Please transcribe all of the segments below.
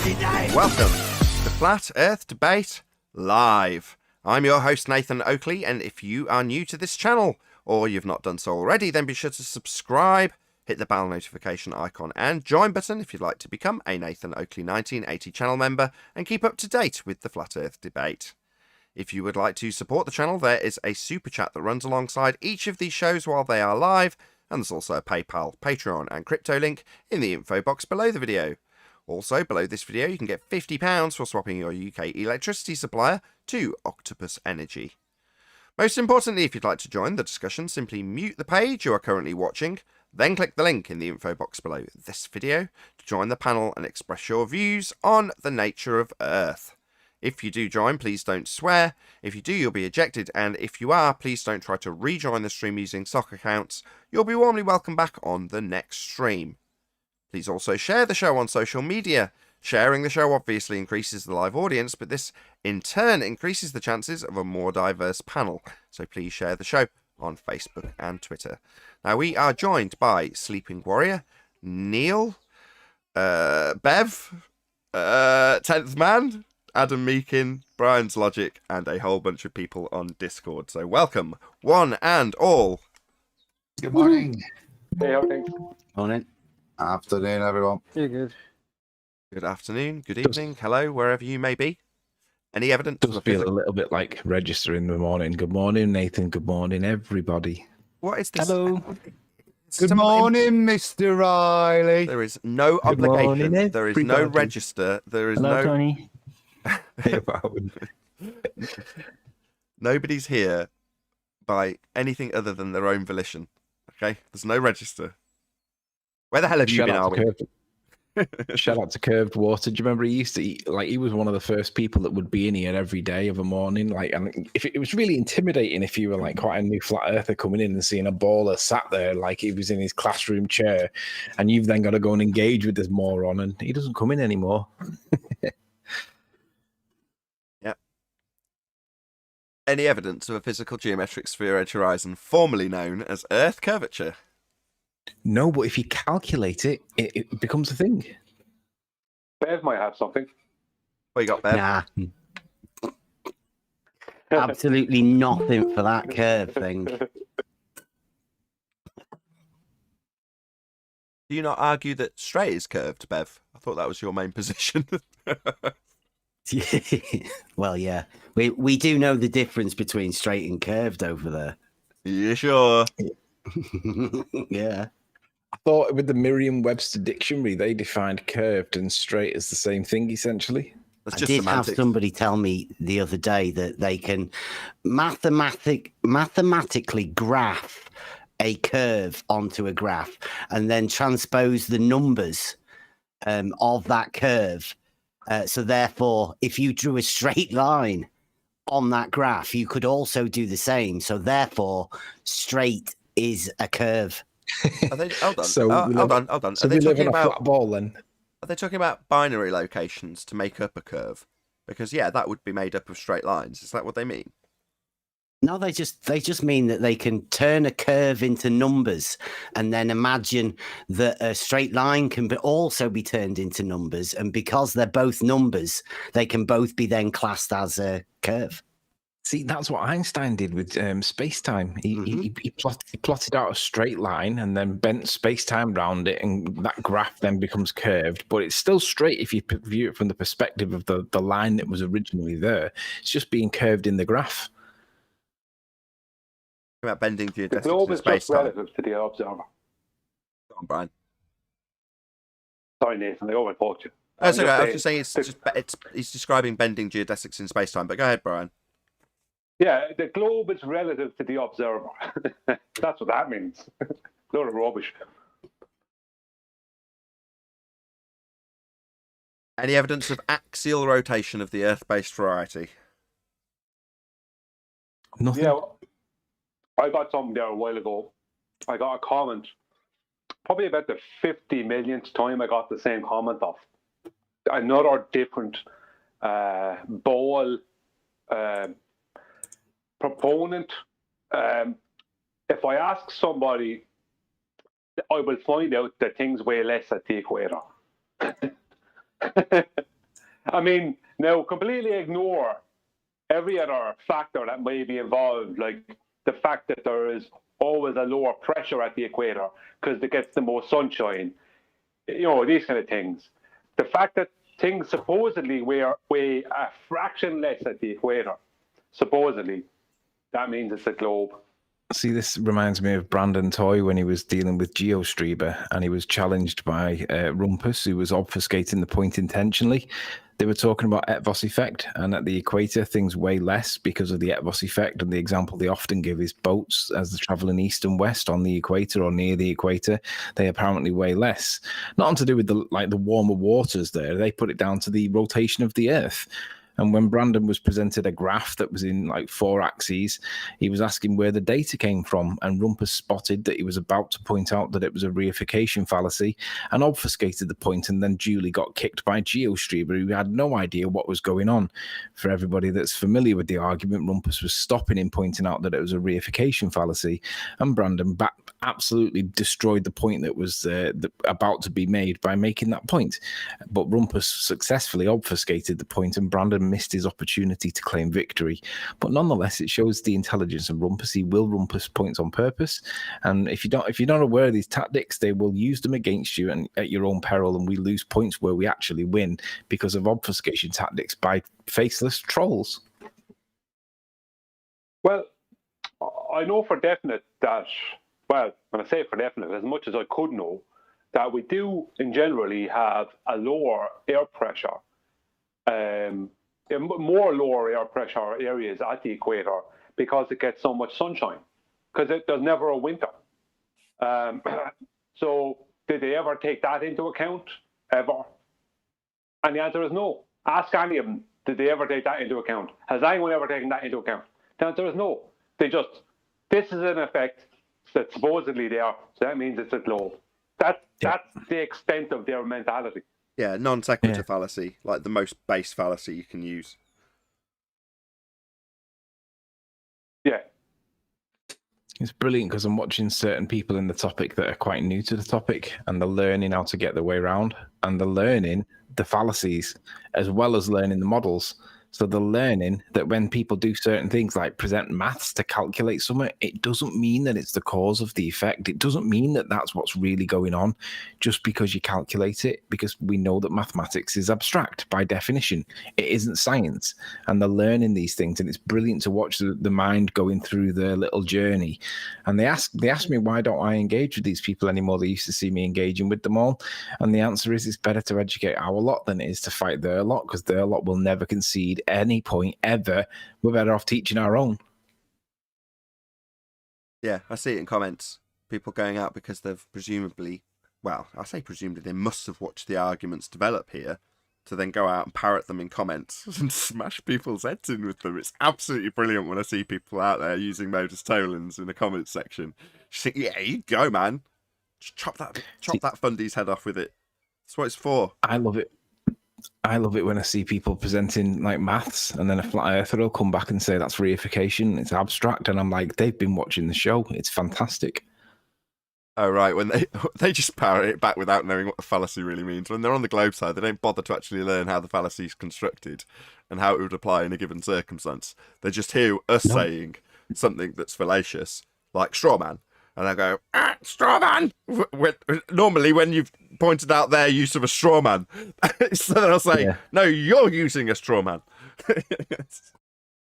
Welcome to Flat Earth Debate Live. I'm your host Nathan Oakley, and if you are new to this channel, or you've not done so already, then be sure to subscribe, hit the bell notification icon and join button if you'd like to become a Nathan Oakley 1980 channel member and keep up to date with the Flat Earth debate. If you would like to support the channel, there is a super chat that runs alongside each of these shows while they are live, and there's also a PayPal, Patreon and crypto link in the info box below the video. Also, below this video, you can get £50 for swapping your UK electricity supplier to Octopus Energy. Most importantly, if you'd like to join the discussion, simply mute the page you are currently watching, then click the link in the info box below this video to join the panel and express your views on the nature of Earth. If you do join, please don't swear. If you do, you'll be ejected, and if you are, please don't try to rejoin the stream using stock accounts. You'll be warmly welcome back on the next stream. Please also share the show on social media. Sharing the show obviously increases the live audience, but this in turn increases the chances of a more diverse panel. So please share the show on Facebook and Twitter. Now we are joined by Sleeping Warrior, Neil, Bev, 10th Man, Adam Meakin, Brian's Logic, and a whole bunch of people on Discord. So welcome, one and all. Good morning. Hey, okay. Morning. Afternoon, everyone. Yeah, good. Good afternoon, good evening, hello, wherever you may be. Any evidence? Does feel a little bit like register in the morning. Good morning, Nathan. Good morning, everybody. What is this? Hello. Good morning, Mr. Riley. There is no Good obligation. morning, There is no everybody. register. There is Hello, no. Tony. Nobody's here by anything other than their own volition. Okay, there's no register. Where the hell have you been, Alvin? Shout out to Curved Water. Do you remember he used to eat, like, he was one of the first people that would be in here every day of a morning. Like, and if it was really intimidating if you were like quite a new flat earther coming in and seeing a baller sat there like he was in his classroom chair, and you've then got to go and engage with this moron, and he doesn't come in anymore. Yep. Any evidence of a physical geometric sphere edge horizon, formerly known as Earth curvature? No, but if you calculate it, it becomes a thing. Bev might have something. What you got, Bev? Nah. Absolutely nothing for that curve thing. Do you not argue that straight is curved, Bev? I thought that was your main position. Well, yeah. We do know the difference between straight and curved over there. You sure? Yeah. I thought with the Merriam-Webster dictionary, they defined curved and straight as the same thing, essentially. That's I just did semantics. have somebody tell me the other day that they can mathematically graph a curve onto a graph and then transpose the numbers of that curve. So therefore, if you drew a straight line on that graph, you could also do the same. So therefore, straight is a curve. Are they, hold on. So we hold live- on. So Are they we live talking on a about? flat ball then? Are they talking about binary locations to make up a curve? Because yeah, that would be made up of straight lines. Is that what they mean? No, they just mean that they can turn a curve into numbers, and then imagine that a straight line can also be turned into numbers, and because they're both numbers, they can both be then classed as a curve. See, that's what Einstein did with space-time. He plotted out a straight line and then bent space-time around it, and that graph then becomes curved. But it's still straight if you view it from the perspective of the line that was originally there. It's just being curved in the graph. About bending The geodesics globe in is space just time. relative to the observer. Go on, Brian. Sorry, Nathan, I overtalked you. That's I'm okay. I was saying- just saying he's describing bending geodesics in space time. But go ahead, Brian. Yeah, the globe is relative to the observer. That's what that means. Load of rubbish. Any evidence of axial rotation of the Earth-based variety? Nothing. Yeah, I got something there a while ago. I got a comment. Probably about the 50 millionth time I got the same comment off. Another different ball proponent. If I ask somebody, I will find out that things weigh less at the equator. I mean, now completely ignore every other factor that may be involved, like the fact that there is always a lower pressure at the equator because it gets the most sunshine, these kind of things. The fact that things supposedly weigh a fraction less at the equator, supposedly, that means it's a globe. See, this reminds me of Brandon Toy when he was dealing with GeoStreber and he was challenged by Rumpus, who was obfuscating the point intentionally. They were talking about Eötvös effect, and at the equator, things weigh less because of the Eötvös effect. And the example they often give is boats as they're traveling east and west on the equator or near the equator. They apparently weigh less. Not to do with the warmer waters there. They put it down to the rotation of the Earth. And when Brandon was presented a graph that was in 4 axes, he was asking where the data came from. And Rumpus spotted that he was about to point out that it was a reification fallacy and obfuscated the point, and then duly got kicked by GeoStreber, who had no idea what was going on. For everybody that's familiar with the argument, Rumpus was stopping him, pointing out that it was a reification fallacy. And Brandon absolutely destroyed the point that was about to be made by making that point. But Rumpus successfully obfuscated the point, and Brandon missed his opportunity to claim victory. But nonetheless, it shows the intelligence of Rumpus. He will Rumpus points on purpose, and if you're not aware of these tactics, they will use them against you and at your own peril. And we lose points where we actually win because of obfuscation tactics by faceless trolls. Well, I know for definite that. Well, when I say for definite, as much as I could know, that we do in generally have a lower air pressure. More lower air pressure areas at the equator because it gets so much sunshine, because there's never a winter. So did they ever take that into account? Ever? And the answer is no. Ask any of them, did they ever take that into account? Has anyone ever taken that into account? The answer is no. This is an effect that's supposedly there, so that means it's a globe. That's the extent of their mentality. Yeah, non sequitur fallacy, like the most base fallacy you can use. Yeah. It's brilliant because I'm watching certain people in the topic that are quite new to the topic, and they're learning how to get their way around, and they're learning the fallacies as well as learning the models. So they're learning that when people do certain things like present maths to calculate something, it doesn't mean that it's the cause of the effect. It doesn't mean that that's what's really going on just because you calculate it, because we know that mathematics is abstract by definition. It isn't science. And they're learning these things, and it's brilliant to watch the mind going through their little journey. And they ask me, why don't I engage with these people anymore? They used to see me engaging with them all. And the answer is, it's better to educate our lot than it is to fight their lot, because their lot will never concede any point ever. We're better off teaching our own. Yeah, I see it in comments. People going out because they've presumably, well, I say presumably, they must have watched the arguments develop here to then go out and parrot them in comments and smash people's heads in with them. It's absolutely brilliant when I see people out there using modus tollens in the comments section. Just think, yeah, you go, man. Just chop that fundy's head off with it. That's what it's for. I love it. I love it when I see people presenting like maths, and then a flat earther will come back and say that's reification, it's abstract, and I'm like, they've been watching the show. It's fantastic. Oh, right. When they just parrot it back without knowing what the fallacy really means. When they're on the globe side, they don't bother to actually learn how the fallacy is constructed and how it would apply in a given circumstance. They just hear us saying something that's fallacious, like straw man. And I go, straw man! Normally, when you've pointed out their use of a straw man, so then I'll say, no, you're using a straw man.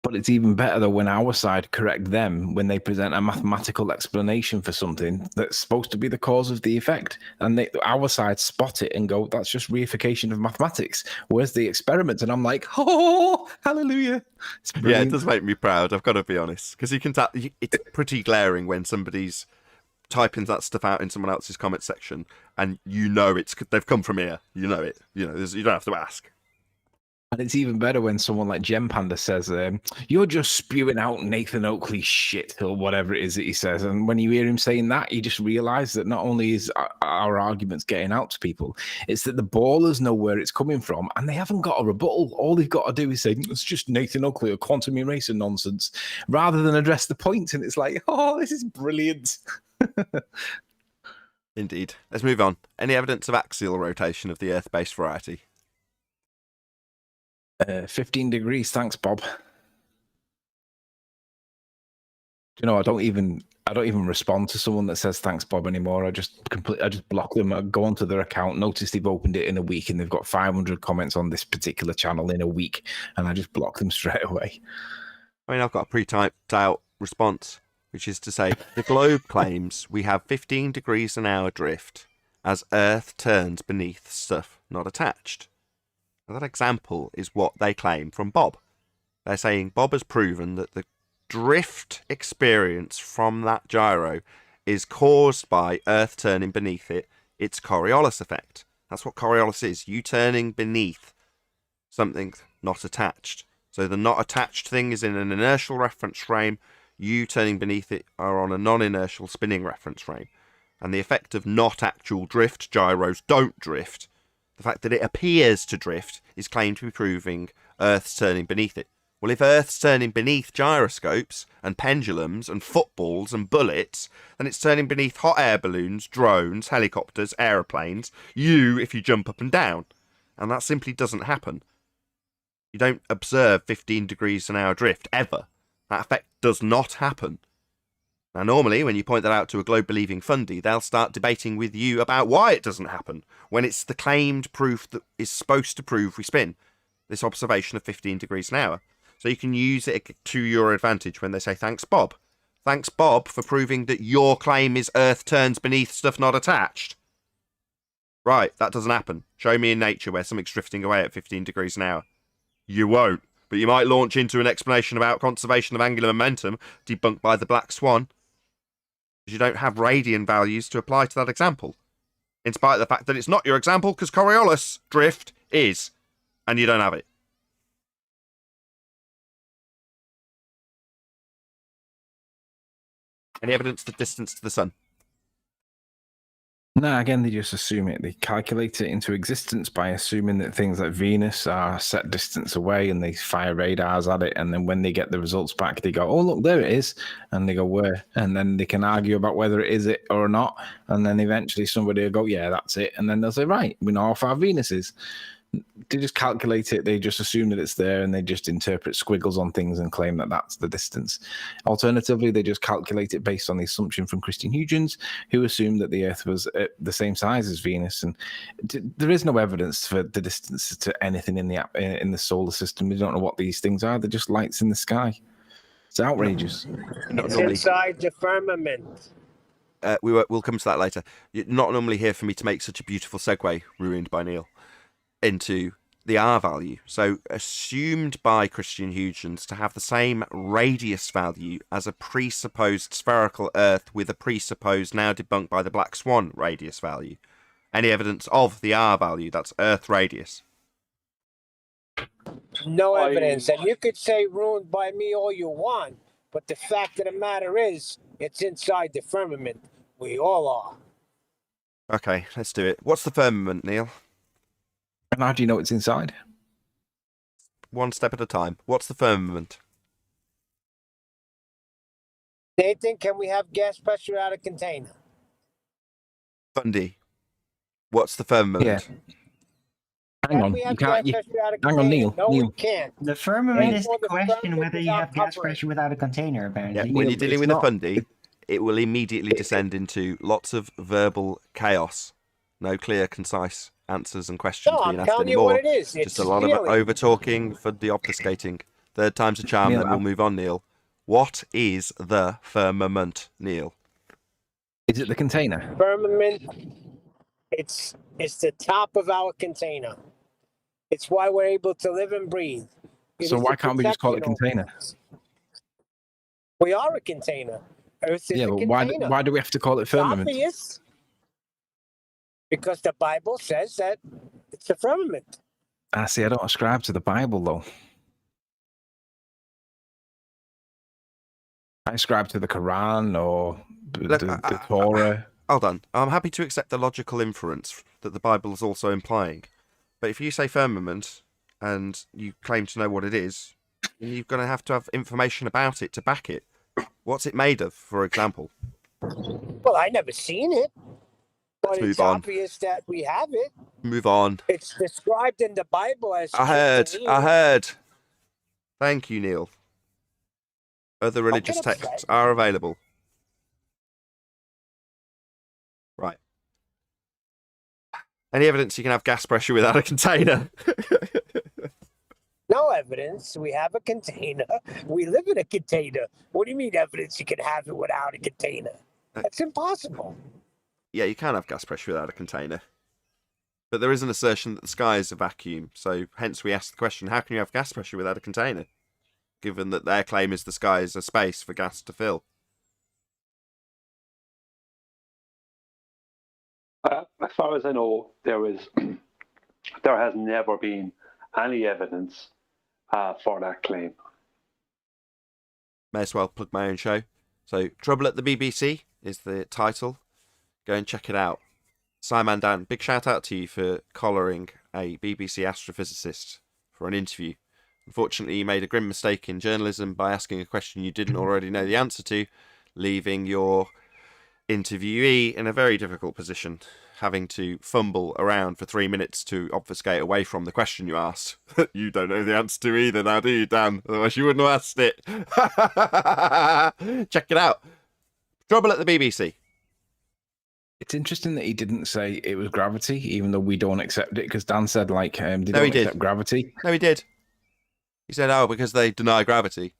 But it's even better though when our side correct them when they present a mathematical explanation for something that's supposed to be the cause of the effect, and our side spot it and go, that's just reification of mathematics. Where's the experiment? And I'm like, oh, hallelujah. Yeah, it does make me proud, I've got to be honest, because you can tell it's pretty glaring when somebody's typing that stuff out in someone else's comment section, and they've come from here. You know it. You don't have to ask. And it's even better when someone like Gem Panda says, you're just spewing out Nathan Oakley shit, or whatever it is that he says. And when you hear him saying that, you just realise that not only is our arguments getting out to people, it's that the ballers know where it's coming from, and they haven't got a rebuttal. All they've got to do is say, it's just Nathan Oakley or quantum eraser nonsense, rather than address the point. And it's like, oh, this is brilliant. Indeed. Let's move on. Any evidence of axial rotation of the Earth-based variety? 15 degrees. Thanks, Bob. You know, I don't even respond to someone that says thanks, Bob, anymore. I just block them. I go onto their account, notice they've opened it in a week, and they've got 500 comments on this particular channel in a week, and I just block them straight away. I mean, I've got a pre-typed out response, which is to say, the globe claims we have 15 degrees an hour drift as Earth turns beneath stuff not attached. Now, that example is what they claim from Bob. They're saying Bob has proven that the drift experience from that gyro is caused by Earth turning beneath it, its Coriolis effect. That's what Coriolis is, you turning beneath something not attached. So the not attached thing is in an inertial reference frame, you turning beneath it are on a non-inertial spinning reference frame. And the effect of not actual drift, gyros don't drift, the fact that it appears to drift is claimed to be proving Earth's turning beneath it. Well, if Earth's turning beneath gyroscopes and pendulums and footballs and bullets, then it's turning beneath hot air balloons, drones, helicopters, aeroplanes, you if you jump up and down. And that simply doesn't happen. You don't observe 15 degrees an hour drift, ever. That effect does not happen. Now, normally, when you point that out to a globe-believing fundy, they'll start debating with you about why it doesn't happen, when it's the claimed proof that is supposed to prove we spin, this observation of 15 degrees an hour. So you can use it to your advantage when they say, thanks, Bob. Thanks, Bob, for proving that your claim is Earth turns beneath stuff not attached. Right, that doesn't happen. Show me in nature where something's drifting away at 15 degrees an hour. You won't, but you might launch into an explanation about conservation of angular momentum, debunked by the Black Swan. Because you don't have radian values to apply to that example. In spite of the fact that it's not your example, because Coriolis drift is, and you don't have it. Any evidence to distance to the sun? No, again, they just assume it. They calculate it into existence by assuming that things like Venus are set distance away, and they fire radars at it. And then when they get the results back, they go, "Oh, look, there it is." And they go, "Where?" And then they can argue about whether it is it or not. And then eventually somebody will go, "Yeah, that's it." And then they'll say, "Right, we know how far Venus is." They just calculate it. They just assume that it's there, and they just interpret squiggles on things and claim that that's the distance. Alternatively, they just calculate it based on the assumption from Christian Huygens, who assumed that the Earth was at the same size as Venus. And there is no evidence for the distance to anything in the solar system. We don't know what these things are. They're just lights in the sky. It's outrageous. It's inside the firmament. We'll come to that later. You're not normally here for me to make such a beautiful segue, ruined by Neil, into the R value. So assumed by Christian Huygens to have the same radius value as a presupposed spherical Earth with a presupposed, now debunked by the Black Swan, radius value. Any evidence of the R value, that's Earth radius? No evidence. And you could say ruined by me all you want, but the fact of the matter is, it's inside the firmament. We all are. Okay, let's do it. What's the firmament, Neil? And how do you know it's inside? One step at a time. What's the firmament? Nathan, can we have gas pressure out of container? Fundy. What's the firmament? Yeah. Hang on. You can't. Hang on, Neil. No, Neil. we can't. The firmament is Therefore, the the question firmament whether is you not have gas covering. pressure without a container, Yeah, apparently. when Neil, you're dealing it's with not- a fundy, it will immediately descend into lots of verbal chaos. No clear, concise answers and questions No, being I'm asked telling you anymore. what it is. Just It's a lot of feeling. over-talking for the obfuscating. Third time's a charm, Neil, then we'll move on, Neil. What is the firmament, Neil? Is it the container? Firmament, it's the top of our container. It's why we're able to live and breathe. It So is why the can't we just call it protection container? over us. We are a container. Earth is Yeah, a but container. why do we have to call it It's firmament? obvious. Because the Bible says that it's a firmament. I see. I don't ascribe to the Bible though. I ascribe to the Quran or Look, the Torah. Hold on. I'm happy to accept the logical inference that the Bible is also implying. But if you say firmament and you claim to know what it is, then you're going to have information about it to back it. What's it made of, for example? Well, I never seen it. But move it's on. obvious that we have it. Move on. It's described in the Bible as I heard. kryptonite. Thank you, Neil. Other religious get upset. texts are available. Right. Any evidence you can have gas pressure without a container? No evidence. We have a container. We live in a container. What do you mean evidence you can have it without a container? That's impossible. Yeah, you can have gas pressure without a container. But there is an assertion that the sky is a vacuum, so hence we ask the question, how can you have gas pressure without a container? Given that their claim is the sky is a space for gas to fill. As far as I know, there has never been any evidence for that claim. May as well plug my own show. So, Trouble at the BBC is the title. Go and check it out. Simon Dan, big shout out to you for collaring a BBC astrophysicist for an interview. Unfortunately, you made a grim mistake in journalism by asking a question you didn't already know the answer to, leaving your interviewee in a very difficult position, having to fumble around for 3 minutes to obfuscate away from the question you asked. You don't know the answer to either now, do you, Dan? Otherwise you wouldn't have asked it. Check it out. Trouble at the BBC. It's interesting that he didn't say it was gravity, even though we don't accept it, because Dan said, like, they No, don't he did. accept gravity. No, he did. He said, oh, because they deny gravity.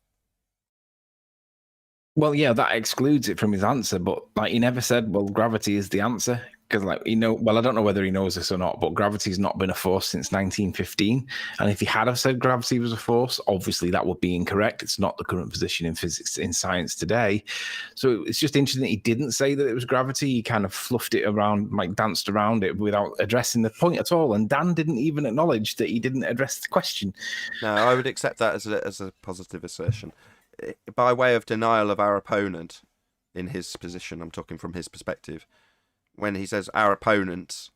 Well, yeah, that excludes it from his answer, but like he never said, well, gravity is the answer. Because like well, I don't know whether he knows this or not, but gravity's not been a force since 1915. And if he had have said gravity was a force, obviously that would be incorrect. It's not the current position in physics, in science today. So it's just interesting that he didn't say that it was gravity. He kind of fluffed it around, like danced around it without addressing the point at all. And Dan didn't even acknowledge that he didn't address the question. No, I would accept that as a positive assertion. By way of denial of our opponent in his position, I'm talking from his perspective, when he says our opponents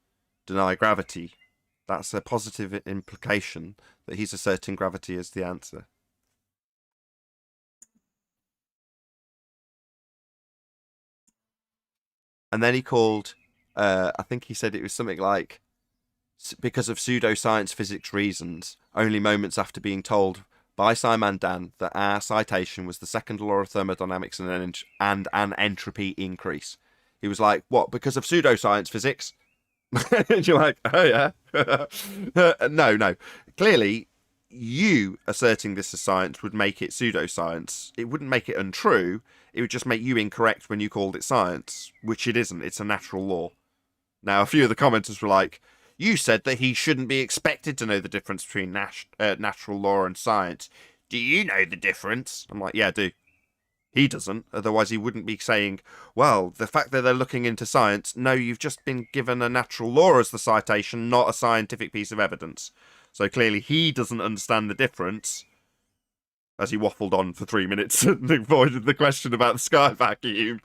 deny gravity, that's a positive implication that he's asserting gravity as the answer. And then he called, I think he said it was something like, because of pseudoscience physics reasons, only moments after being told by Simon Dan that our citation was the second law of thermodynamics and an entropy increase. He was like, what, because of pseudoscience physics? And you're like, oh yeah. No. Clearly, you asserting this as science would make it pseudoscience. It wouldn't make it untrue. It would just make you incorrect when you called it science, which it isn't. It's a natural law. Now, a few of the commenters were like, you said that he shouldn't be expected to know the difference between natural law and science. Do you know the difference? I'm like, yeah, I do. He doesn't. Otherwise, he wouldn't be saying, well, the fact that they're looking into science, no, you've just been given a natural law as the citation, not a scientific piece of evidence. So clearly he doesn't understand the difference, as he waffled on for 3 minutes and avoided the question about the sky vacuum.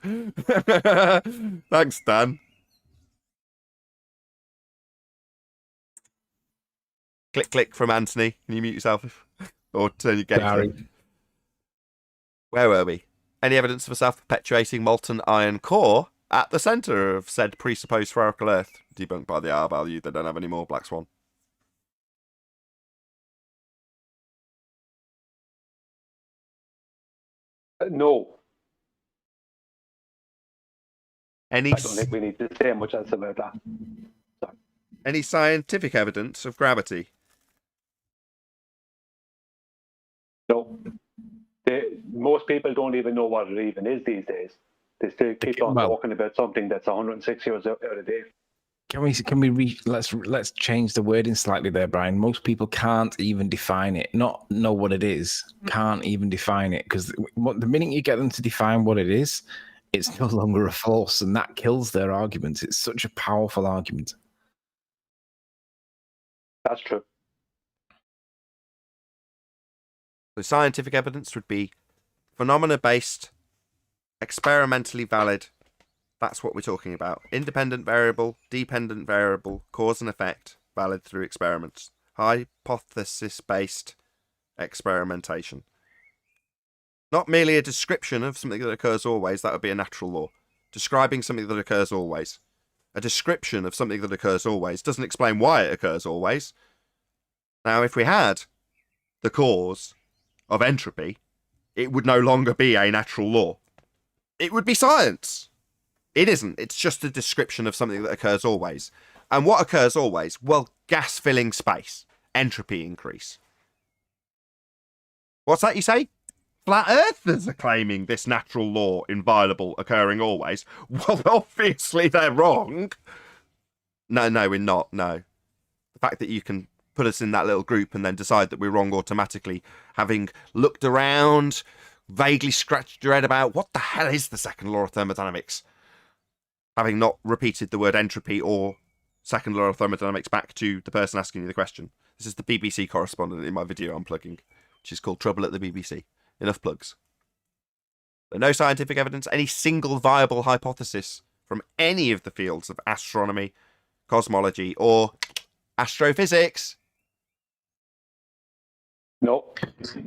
Thanks, Dan. Click, click from Anthony. Can you mute yourself? Or turn your game on? Where were we? Any evidence of a self-perpetuating molten iron core at the centre of said presupposed spherical Earth? Debunked by the R value. They don't have any more, Black Swan. No. I don't think we need to say much else about that. Sorry. Any scientific evidence of gravity? No. Most people don't even know what it even is these days. They still keep on talking about something that's 106 years out of date. Let's change the wording slightly there, Brian. Most people can't even define it, not know what it is, can't even define it, because the minute you get them to define what it is, it's no longer a force, and that kills their argument. It's such a powerful argument. That's true. The scientific evidence would be phenomena-based, experimentally valid. That's what we're talking about. Independent variable, dependent variable, cause and effect, valid through experiments. Hypothesis-based experimentation. Not merely a description of something that occurs always. That would be a natural law. Describing something that occurs always. a description of something that occurs always. Doesn't explain why it occurs always. Now, if we had the cause of entropy, it would no longer be a natural law. It would be science. It isn't. It's just a description of something that occurs always. And what occurs always? Well, gas filling space. Entropy increase. What's that you say? Flat earthers are claiming this natural law inviolable, occurring always. Well, obviously they're wrong. No, we're not. No. The fact that you can put us in that little group and then decide that we're wrong automatically, having looked around, vaguely scratched your head about what the hell is the second law of thermodynamics, having not repeated the word entropy or second law of thermodynamics back to the person asking you the question. This is the BBC correspondent in my video I'm plugging, which is called Trouble at the BBC. Enough plugs. But no scientific evidence, any single viable hypothesis from any of the fields of astronomy, cosmology, or astrophysics. No. Can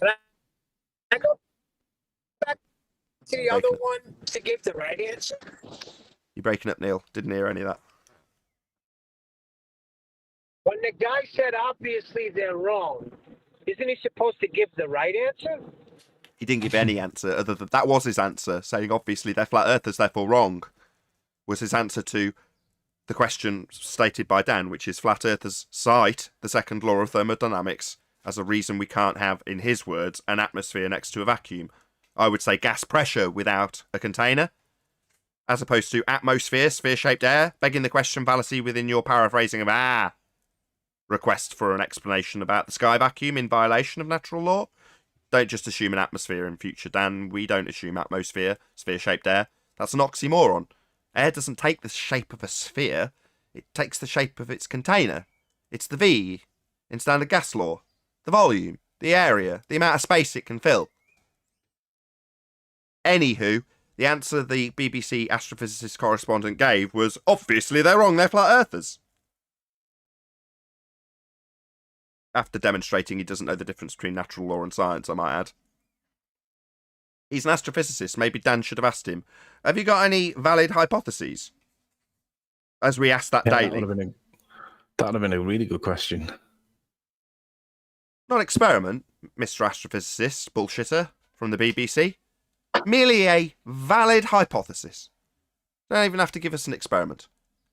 I go back to the other one to give the right answer? You're breaking up, Neil. Didn't hear any of that. When the guy said obviously they're wrong, isn't he supposed to give the right answer? He didn't give any answer other than that was his answer, saying obviously they're flat earthers, therefore wrong, was his answer to the question stated by Dan, which is flat earthers cite the second law of thermodynamics as a reason we can't have, in his words, an atmosphere next to a vacuum. I would say gas pressure without a container, as opposed to atmosphere, sphere-shaped air, begging the question fallacy within your paraphrasing of request for an explanation about the sky vacuum in violation of natural law. Don't just assume an atmosphere in future, Dan. We don't assume atmosphere, sphere-shaped air. That's an oxymoron. Air doesn't take the shape of a sphere. It takes the shape of its container. It's the V in standard gas law. The volume, the area, the amount of space it can fill. Anywho, the answer the BBC astrophysicist correspondent gave was, obviously they're wrong, they're flat earthers. After demonstrating he doesn't know the difference between natural law and science, I might add. He's an astrophysicist. Maybe Dan should have asked him, have you got any valid hypotheses? As we asked that daily. That would have been a really good question. Not experiment, Mr. Astrophysicist, bullshitter from the BBC. Merely a valid hypothesis. Don't even have to give us an experiment.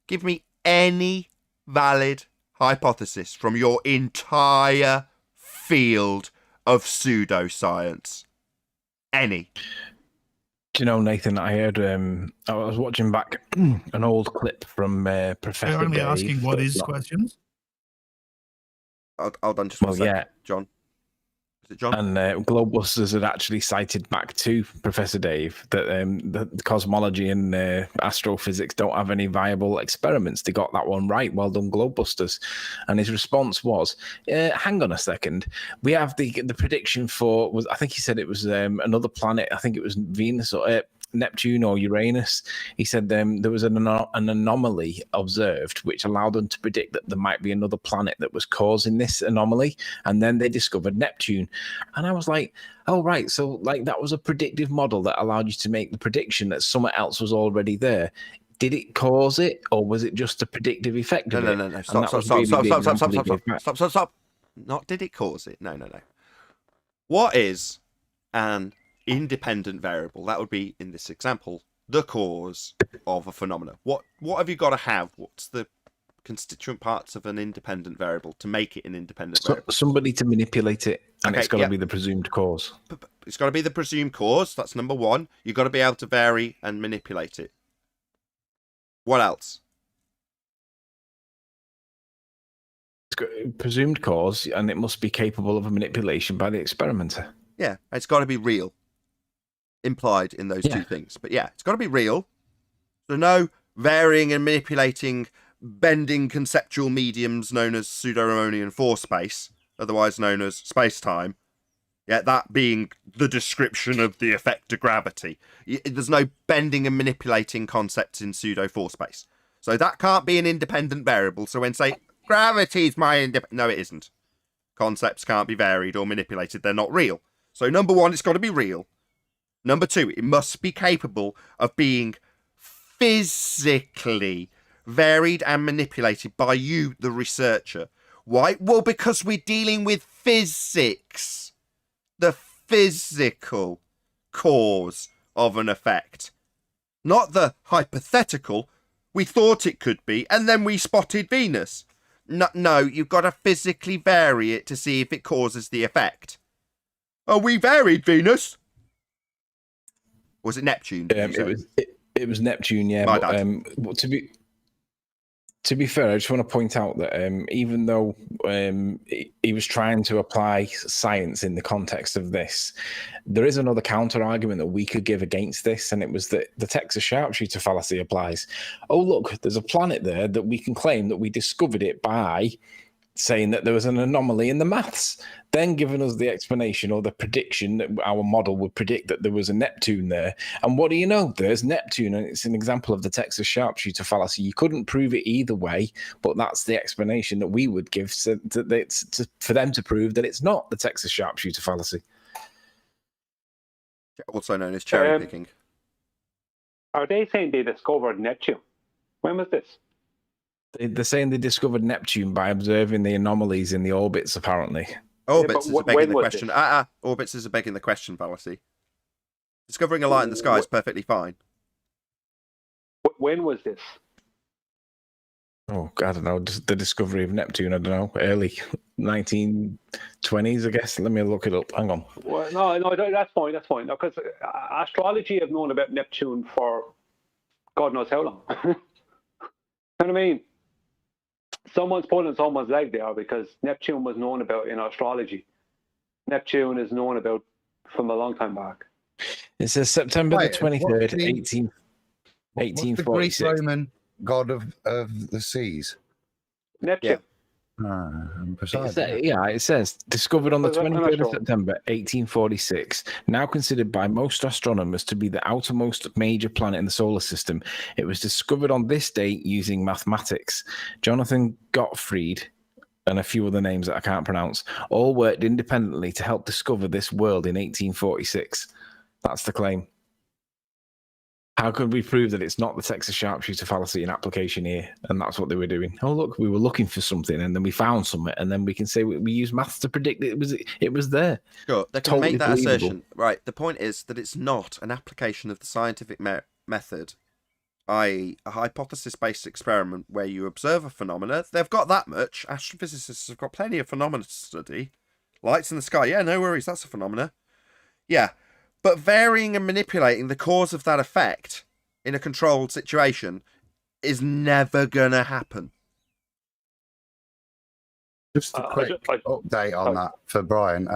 Give me any valid hypothesis from your entire field of pseudoscience. Any. Do you know, Nathan, I heard, I was watching back an old clip from Professor They're only Dave. asking what is questions. Hold on just one second. Yeah. John. Is it John? And Globebusters had actually cited back to Professor Dave that the cosmology and astrophysics don't have any viable experiments. They got that one right. Well done, Globebusters. And his response was, hang on a second. We have the prediction for, I think he said it was another planet. I think it was Venus or Neptune or Uranus. He said there was an anomaly observed which allowed them to predict that there might be another planet that was causing this anomaly, and then they discovered Neptune. And I was like, oh right, so like that was a predictive model that allowed you to make the prediction that something else was already there. Did it cause it, or was it just a predictive effect of it? No. Stop. Not did it cause it. No. What is an independent variable? That would be, in this example, the cause of a phenomena. What have you got to have? What's the constituent parts of an independent variable to make it an independent variable? Somebody to manipulate it, and Okay, it's got to be the presumed cause. It's got to be the presumed cause. That's number one. You've got to be able to vary and manipulate it. What else? It's got a presumed cause, and it must be capable of a manipulation by the experimenter. Yeah, it's got to be real. Implied in those two things. But yeah, it's got to be real. So no varying and manipulating, bending conceptual mediums known as pseudo-Riemannian force space, otherwise known as space-time. Yeah, that being the description of the effect of gravity. There's no bending and manipulating concepts in pseudo-force space. So that can't be an independent variable. So when say, gravity's my independent... No, it isn't. Concepts can't be varied or manipulated. They're not real. So number one, it's got to be real. Number two, it must be capable of being physically varied and manipulated by you, the researcher. Why? Well, because we're dealing with physics. The physical cause of an effect. Not the hypothetical. We thought it could be, and then we spotted Venus. No, you've got to physically vary it to see if it causes the effect. Oh, we varied Venus. Was it Neptune? It was Neptune, yeah. My But to be fair, I just want to point out that even though he was trying to apply science in the context of this, there is another counter argument that we could give against this, and it was that the Texas sharpshooter fallacy applies. Oh, look, there's a planet there that we can claim that we discovered it by saying that there was an anomaly in the maths, then giving us the explanation or the prediction that our model would predict that there was a Neptune there. And what do you know? There's Neptune, and it's an example of the Texas sharpshooter fallacy. You couldn't prove it either way, but that's the explanation that we would give for them to prove that it's not the Texas sharpshooter fallacy. Also known as cherry picking. Are they saying they discovered Neptune? When was this? They're saying they discovered Neptune by observing the anomalies in the orbits, apparently. Orbits is a begging the question. Orbits is a begging the question fallacy. Discovering a light in the sky is perfectly fine. When was this? Oh, I don't know. The discovery of Neptune, I don't know. Early 1920s, I guess. Let me look it up. Hang on. Well, no, that's fine. That's fine. Because astrology have known about Neptune for God knows how long. You know what I mean? Someone's pulling someone's leg there because Neptune was known about in astrology. Neptune is known about from a long time back. It says September the 23rd, 1846. Greek Roman god of the seas. Neptune. It says discovered on the 23rd of September 1846, now considered by most astronomers to be the outermost major planet in the solar system. It was discovered on this date using mathematics. Jonathan Gottfried and a few other names that I can't pronounce all worked independently to help discover this world in 1846. That's the claim. How could we prove that it's not the Texas sharpshooter fallacy in application here? And that's what they were doing. Oh, look, we were looking for something, and then we found something, and then we can say we used maths to predict it was there. Sure, they can make that assertion. Right, the point is that it's not an application of the scientific method, i.e. a hypothesis-based experiment where you observe a phenomena. They've got that much. Astrophysicists have got plenty of phenomena to study. Lights in the sky, yeah, no worries, that's a phenomena. Yeah. But varying and manipulating the cause of that effect in a controlled situation is never going to happen. Just a quick update on that for Brian.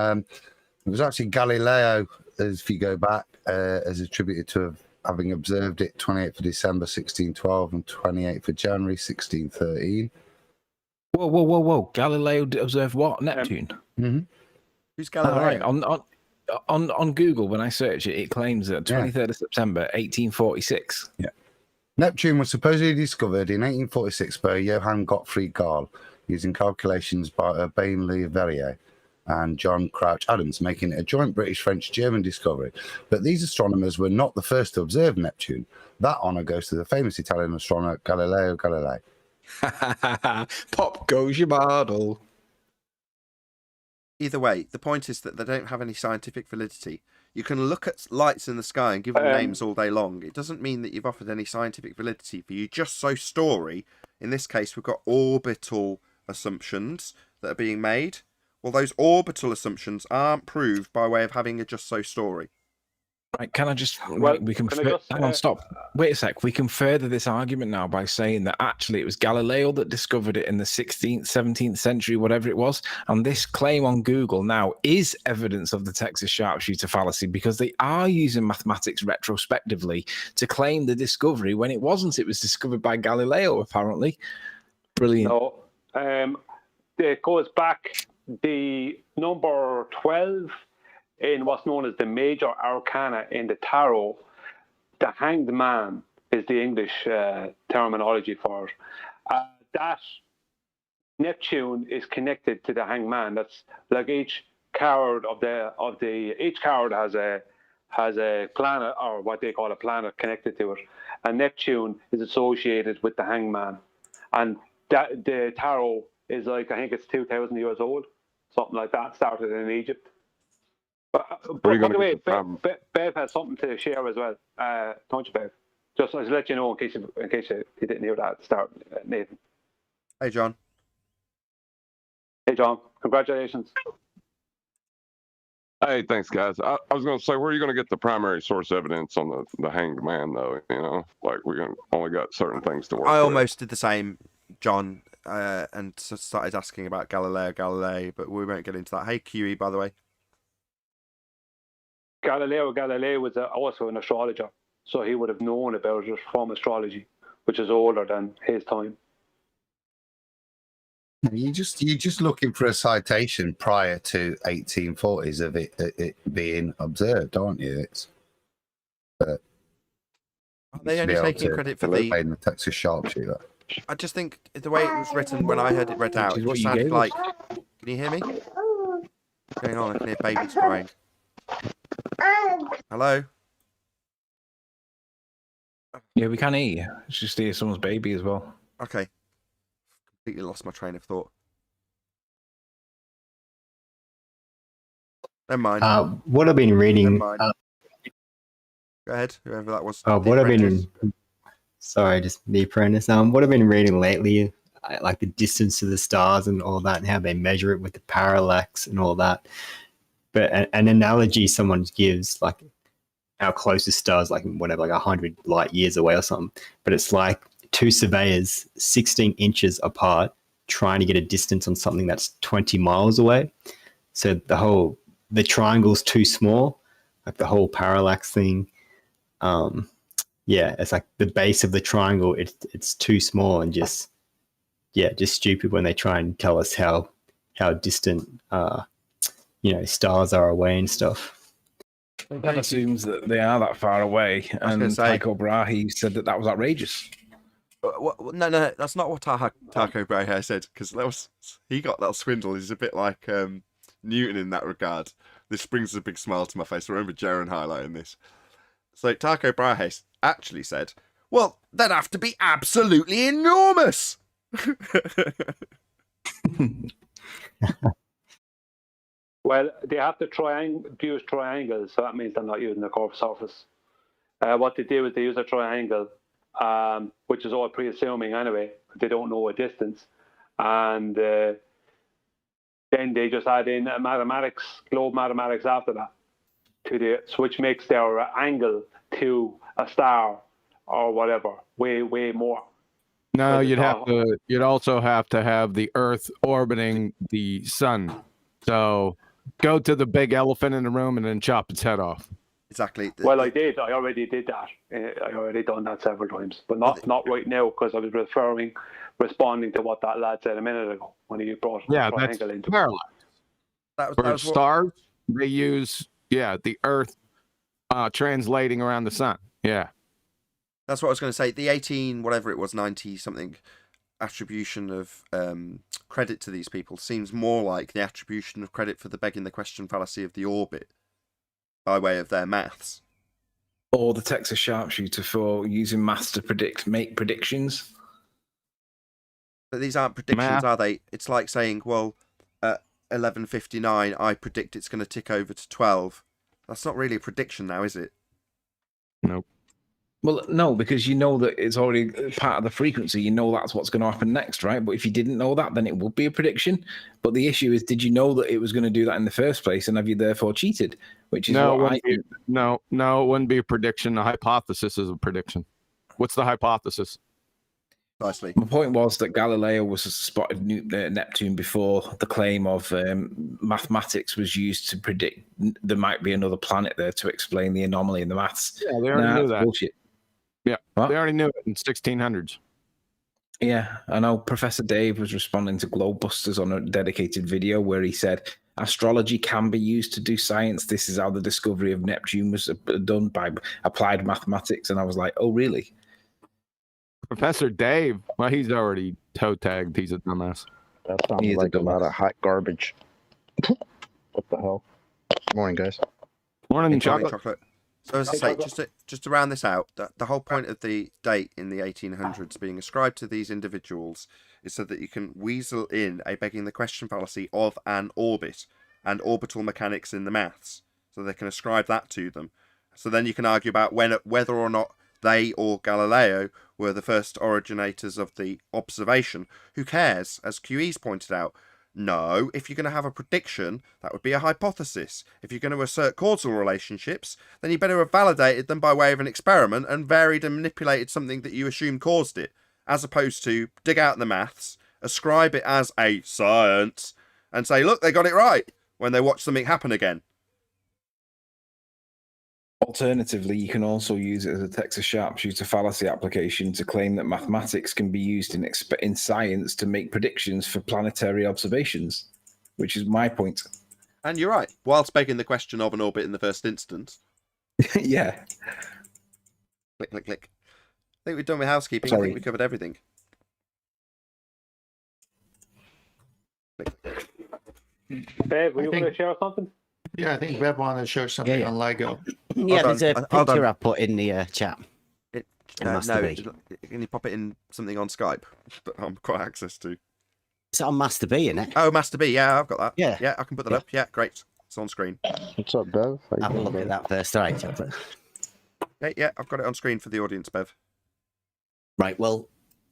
It was actually Galileo, if you go back, is attributed to having observed it 28th of December 1612 and 28th of January 1613. Whoa. Galileo observed what? Neptune? Mm-hmm. Who's Galileo? Right, on Google, when I search it, it claims that 23rd of September, 1846. Yeah. Neptune was supposedly discovered in 1846 by Johann Gottfried Galle using calculations by Urbain Le Verrier and John Crouch Adams, making it a joint British-French-German discovery. But these astronomers were not the first to observe Neptune. That honour goes to the famous Italian astronomer Galileo Galilei. Pop goes your bottle. Either way, the point is that they don't have any scientific validity. You can look at lights in the sky and give them names all day long. It doesn't mean that you've offered any scientific validity for your just so story. In this case, we've got orbital assumptions that are being made. Well, those orbital assumptions aren't proved by way of having a just so story. Right, can I just... Well, we can hang on, stop. Wait a sec. We can further this argument now by saying that actually it was Galileo that discovered it in the 16th, 17th century, whatever it was. And this claim on Google now is evidence of the Texas sharpshooter fallacy because they are using mathematics retrospectively to claim the discovery when it wasn't. It was discovered by Galileo, apparently. Brilliant. No, it goes back the number 12... in what's known as the major arcana in the tarot. The hanged man is the English terminology for it. That Neptune is connected to the hanged man. That's like each card of the each card has a has a planet, or what they call a planet, connected to it, and Neptune is associated with the hangman, and that the tarot is like, I think it's 2,000 years old, something like that. Started in Egypt. But by the way, Bev has something to share as well. Don't you, Bev? Just to let you know in case you didn't hear that at the start, Nathan. Hey, John. Hey, John. Congratulations. Hey, thanks, guys. I was going to say, where are you going to get the primary source evidence on the hanged man, though? You know, like we only got certain things to work I with. almost did the same, John, and started asking about Galileo Galilei, but we won't get into that. Hey, QE, by the way. Galileo Galilei was also an astrologer, so he would have known about it from astrology, which is older than his time. You're just looking for a citation prior to 1840s of it being observed, aren't you? It's Are they only taking credit for the Texas sharpshooter? I just think the way it was written when I heard it read out, it just sounded like. Can you hear me? What's going on? I can hear babies crying. Hello? Yeah, we can hear you. It's just hear someone's baby as well. Okay. Completely lost my train of thought. Never mind. What I've been reading. Go ahead, whoever that was. What I've been. Sorry, just the apprentice. What I've been reading lately, like the distance to the stars and all that, and how they measure it with the parallax and all that. But an analogy someone gives, like our closest stars, like whatever, like 100 light years away or something. But it's like two surveyors 16 inches apart trying to get a distance on something that's 20 miles away. So the triangle's too small, like the whole parallax thing. It's like the base of the triangle, it's too small and just stupid when they try and tell us how distant stars are away and stuff. That assumes that they are that far away, and Tycho Brahe said that was outrageous. No, that's not what Tycho Brahe said, because he got that swindle. He's a bit like Newton in that regard. This brings a big smile to my face. I remember Jaron highlighting this. So Tycho Brahe actually said, well, they'd have to be absolutely enormous. Well, they have to use triangles, so that means they're not using the curved surface. What they do is they use a triangle, which is all pre-assuming anyway. They don't know a distance. And then they just add in globe mathematics after that, which makes their angle to a star or whatever way more. No, you'd also have to have the Earth orbiting the sun. So go to the big elephant in the room and then chop its head off. Exactly. Well, I already did that. I already done that several times, but not right now, because I was responding to what that lad said a minute ago when he brought the triangle into parallax. That stars, they use the Earth translating around the sun. Yeah. That's what I was going to say. The 90 something attribution of credit to these people seems more like the attribution of credit for the begging the question fallacy of the orbit by way of their maths. Or the Texas sharpshooter for using maths to make predictions. But these aren't predictions, are they? It's like saying, well, at 11:59, I predict it's going to tick over to 12. That's not really a prediction now, is it? Nope. Well, no, because you know that it's already part of the frequency. You know that's what's going to happen next, right? But if you didn't know that, then it would be a prediction. But the issue is, did you know that it was going to do that in the first place, and have you therefore cheated? Which is no, it wouldn't be a prediction. A hypothesis is a prediction. What's the hypothesis? Precisely. My point was that Galileo was spotted Neptune before the claim of mathematics was used to predict there might be another planet there to explain the anomaly in the maths. Yeah, they already knew that. Bullshit. Yeah, what? They already knew it in 1600s. Yeah, I know. Professor Dave was responding to Globebusters on a dedicated video where he said, astrology can be used to do science. This is how the discovery of Neptune was done, by applied mathematics. And I was like, oh, really? Professor Dave, well, he's already toe tagged. He's a dumbass. That sounds like a lot of hot garbage. What the hell? Morning, guys. Morning, chocolate. So as I say, just to round this out, the whole point of the date in the 1800s being ascribed to these individuals is so that you can weasel in a begging the question fallacy of an orbit and orbital mechanics in the maths, so they can ascribe that to them. So then you can argue about whether or not they or Galileo were the first originators of the observation. Who cares? As QE's pointed out, no, if you're going to have a prediction, that would be a hypothesis. If you're going to assert causal relationships, then you better have validated them by way of an experiment and varied and manipulated something that you assume caused it, as opposed to dig out the maths, ascribe it as a science, and say, look, they got it right, when they watch something happen again. Alternatively, you can also use it as a Texas sharpshooter fallacy application to claim that mathematics can be used in science to make predictions for planetary observations, which is my point. And you're right, whilst begging the question of an orbit in the first instance. Yeah. Click, click, click. I think we're done with housekeeping. Sorry. I think we covered everything. Bev, were you going to share something? Yeah, I think Bev wanted to show something on LIGO. Yeah, Hold there's on, a hold picture on. I put in the chat. No, can you pop it in something on Skype that I'm got access to? It's on Master B, isn't it? Oh, Master B, yeah, I've got that. Yeah. Yeah, I can put that up. Yeah, great. It's on screen. What's up, Bev? How you Have a doing, look Bev? at that first. All right, chocolate. Yeah, I've got it on screen for the audience, Bev. Right, well,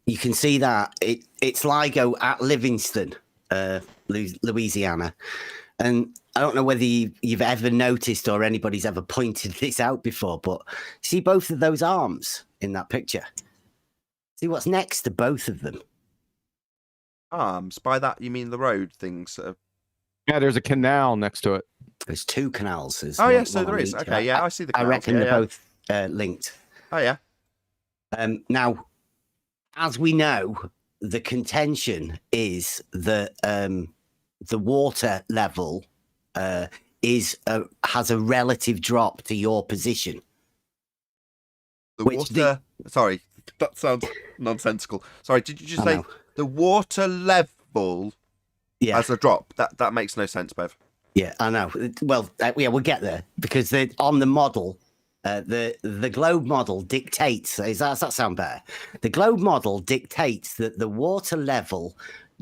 you can see that it's LIGO at Livingston, Louisiana. And I don't know whether you've ever noticed or anybody's ever pointed this out before, but see both of those arms in that picture? See what's next to both of them? Arms. By that, you mean the road things? Yeah, there's a canal next to it. There's two canals. There's Oh, yeah, one- so one there on is. each. Okay, yeah, I see the I canals. reckon Yeah, they're yeah. both linked. Oh, yeah. Now, as we know, the contention is that the water level has a relative drop to your position. The Which water... Sorry, that sounds nonsensical. Sorry, did you just I say know. the water level Yeah, has a drop? That makes no sense, Bev. yeah, I know. Well, yeah, we'll get there because on the model, the globe model dictates. Does that sound better? The globe model dictates that the water level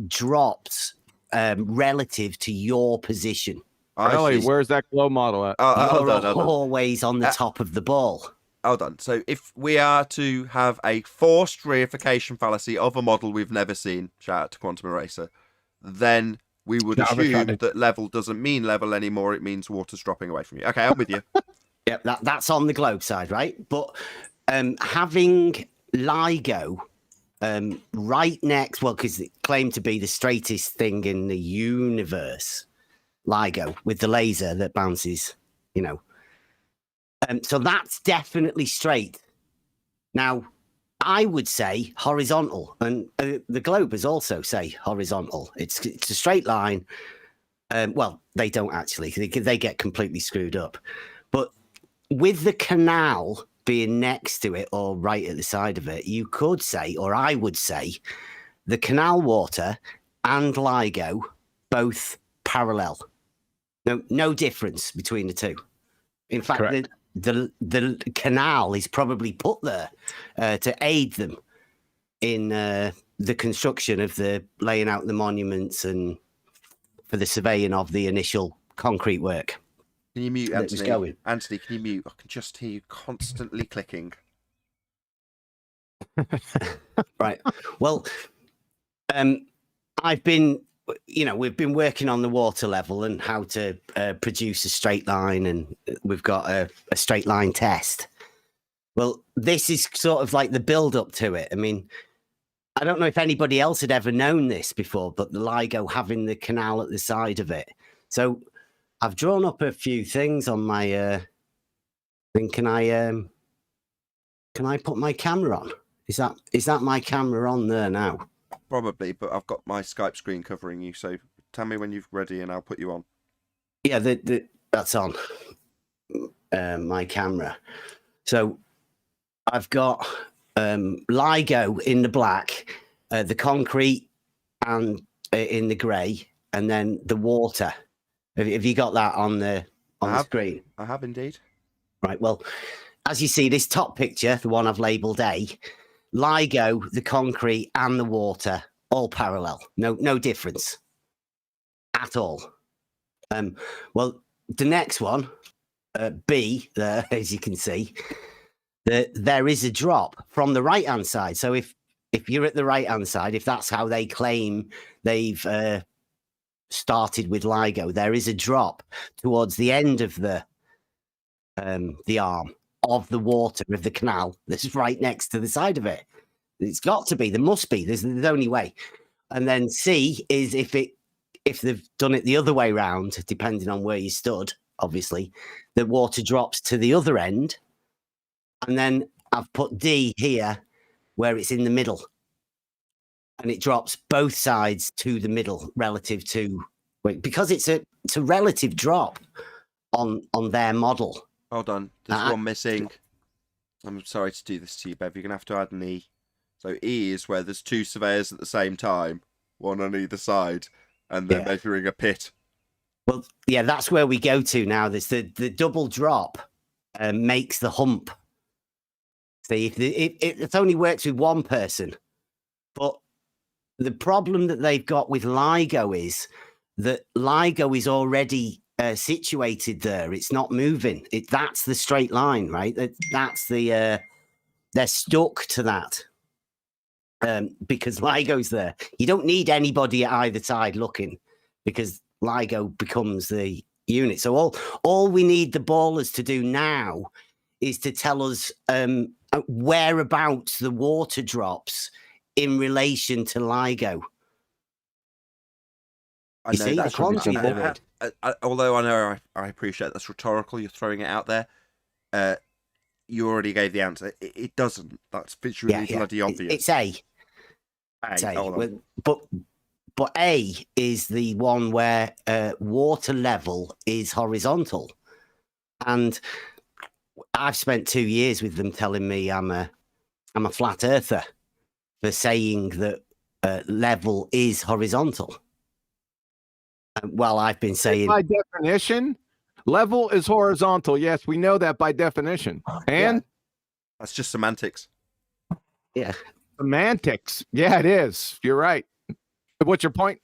drops relative to your position. Ellie, see. where's that glow model at? Hold You're on, hold on. always on the top of the ball. Hold on. So if we are to have a forced reification fallacy of a model we've never seen, shout out to Quantum Eraser, then we would No, I've assume tried. that level doesn't mean level anymore. It means water's dropping away from you. Okay, I'm with you. Yeah, that's on the globe side, right? But having LIGO right next, well, because it claimed to be the straightest thing in the universe, LIGO with the laser that bounces, you know. So that's definitely straight. Now, I would say horizontal, and the globers also say horizontal. It's a straight line. Well, they don't actually. They get completely screwed up. But with the canal being next to it or right at the side of it, you could say, or I would say, the canal water and LIGO both parallel. No difference between the two. In fact, Correct. the canal is probably put there to aid them in the construction of the laying out the monuments and for the surveying of the initial concrete work. Can you mute That was Anthony? going. Anthony, can you mute? I can just hear you constantly clicking. Right. Well, I've been, we've been working on the water level and how to produce a straight line, and we've got a straight line test. Well, this is sort of like the build up to it. I mean, I don't know if anybody else had ever known this before, but the LIGO having the canal at the side of it. So I've drawn up a few things on my thing. Can I put my camera on? Is that my camera on there now? Probably, but I've got my Skype screen covering you, so tell me when you're ready and I'll put you on. Yeah, that's on my camera. So I've got LIGO in the black, the concrete and in the grey, and then the water. Have you got that on the screen? I have indeed. Right. Well, as you see, this top picture, the one I've labelled A, LIGO, the concrete, and the water all parallel. No difference at all. Well, the next one, B, there, as you can see, there is a drop from the right-hand side. So if you're at the right-hand side, if that's how they claim they've started with LIGO, there is a drop towards the end of the arm of the water of the canal that's right next to the side of it. It's got to be. There must be. There's the only way. And then C is if they've done it the other way round, depending on where you stood, obviously, the water drops to the other end. And then I've put D here where it's in the middle. And it drops both sides to the middle relative to, because it's a relative drop on their model. Hold on. There's one missing. I'm sorry to do this to you, Bev. You're going to have to add an E. So E is where there's two surveyors at the same time, one on either side, and they're measuring a pit. Well, yeah, that's where we go to now. There's the double drop makes the hump. See, it only works with one person. But the problem that they've got with LIGO is that LIGO is already situated there. It's not moving. That's the straight line, right? That's the they're stuck to that because LIGO's there. You don't need anybody at either side looking because LIGO becomes the unit. So all we need the ballers to do now is to tell us whereabouts the water drops in relation to LIGO. I know that's although I know I appreciate that's rhetorical. You're throwing it out there. You already gave the answer. It doesn't. That's visually bloody obvious. It's A. It's A. But A is the one where water level is horizontal, and I've spent 2 years with them telling me I'm a flat earther for saying that level is horizontal. Well, I've been saying by definition, level is horizontal. Yes, we know that by definition. And that's just semantics. Yeah. Semantics. Yeah, it is. You're right. What's your point?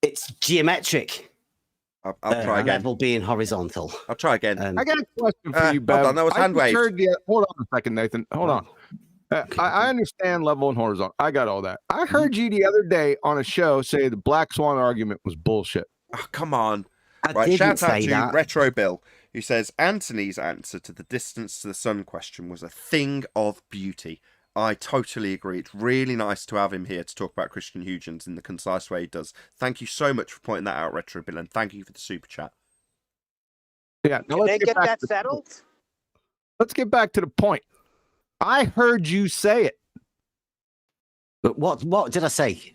It's geometric. I'll try again. Level being horizontal. I'll try again. I got a question for you, Bev. Hold on, that was hand waved. Hold on a second, Nathan. Hold on. I understand level and horizontal. I got all that. I heard you the other day on a show say the Black Swan argument was bullshit. Oh, come on. I shout out to that. Retro Bill, who says Anthony's answer to the distance to the sun question was a thing of beauty. I totally agree. It's really nice to have him here to talk about Christian Huygens in the concise way he does. Thank you so much for pointing that out, Retro Bill, and thank you for the super chat. Yeah, now Can they get that settled? Let's get back to the point. I heard you say it. But what did I say?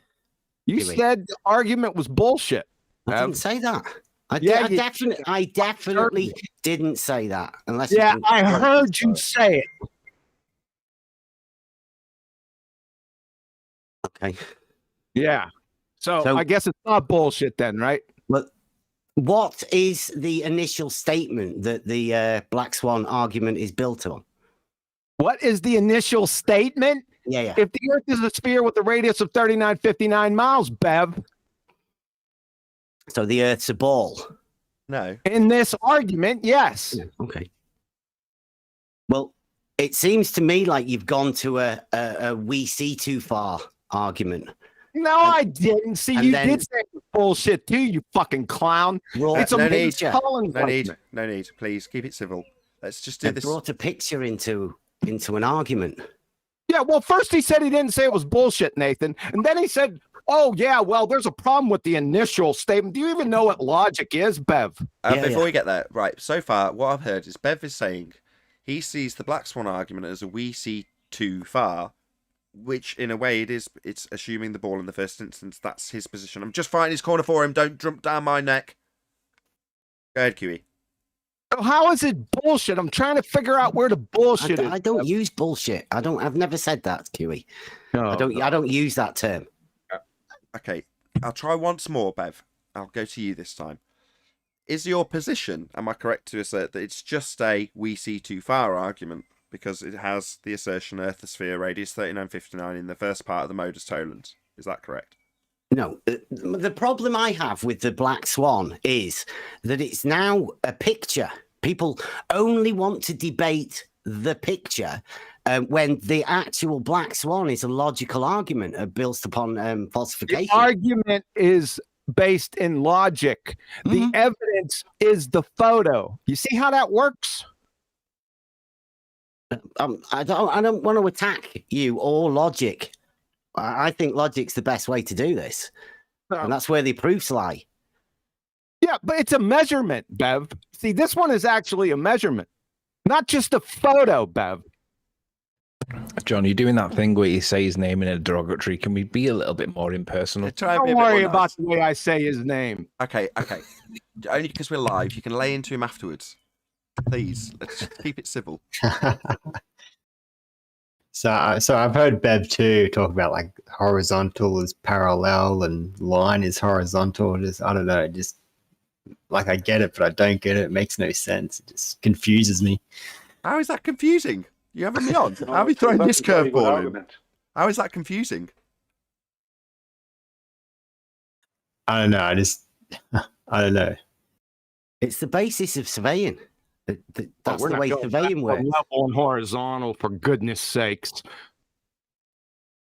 You said the argument was bullshit. I didn't say that. I definitely didn't say that. Unless I heard you say it. Okay. Yeah. So I guess it's not bullshit then, right? But what is the initial statement that the Black Swan argument is built on? What is the initial statement? Yeah. If the Earth is a sphere with a radius of 3959 miles, Bev. So the Earth's a ball. No. In this argument, yes. Yeah, okay. Well, it seems to me like you've gone to a we see too far argument. No, I didn't. See, you did say bullshit too, you fucking clown. It's no need. Please keep it civil. Let's just do this. Brought a picture into an argument. Yeah, well, first he said he didn't say it was bullshit, Nathan, and then he said, "Oh yeah, well, there's a problem with the initial statement." Do you even know what logic is, Bev? Before we get there, right? So far, what I've heard is Bev is saying he sees the Black Swan argument as a we see too far, which in a way it's assuming the ball in the first instance. That's his position. I'm just fighting his corner for him. Don't jump down my neck. Go ahead, QE. How is it bullshit? I'm trying to figure out where the bullshit is. I don't use bullshit. I've never said that, QE. I don't use that term. Okay, I'll try once more, Bev. I'll go to you this time. is your position, am I correct to assert that it's just a we see too far argument because it has the assertion Earth, the sphere, radius 3959 in the first part of the modus tollens? Is that correct? No, the problem I have with the Black Swan is that it's now a picture. People only want to debate the picture when the actual Black Swan is a logical argument built upon falsification. The argument is based in logic. The evidence is the photo. You see how that works? I don't want to attack you or logic. I think logic's the best way to do this, and that's where the proofs lie. Yeah, but it's a measurement, Bev. See, this one is actually a measurement, not just a photo, Bev. John, you're doing that thing where you say his name in a derogatory. Can we be a little bit more impersonal? Don't worry about the way I say his name. Okay. Only because we're live, you can lay into him afterwards. Please, let's just keep it civil. So I've heard Bev too talk about like horizontal is parallel and line is horizontal. Just I don't know, just like I get it, but I don't get it. It makes no sense. It just confuses me. How is that confusing? You having me on? How are we throwing this curveball in? How is that confusing? I don't know. I don't know. It's the basis of surveying. That's the way surveying works. Level and horizontal, for goodness sakes.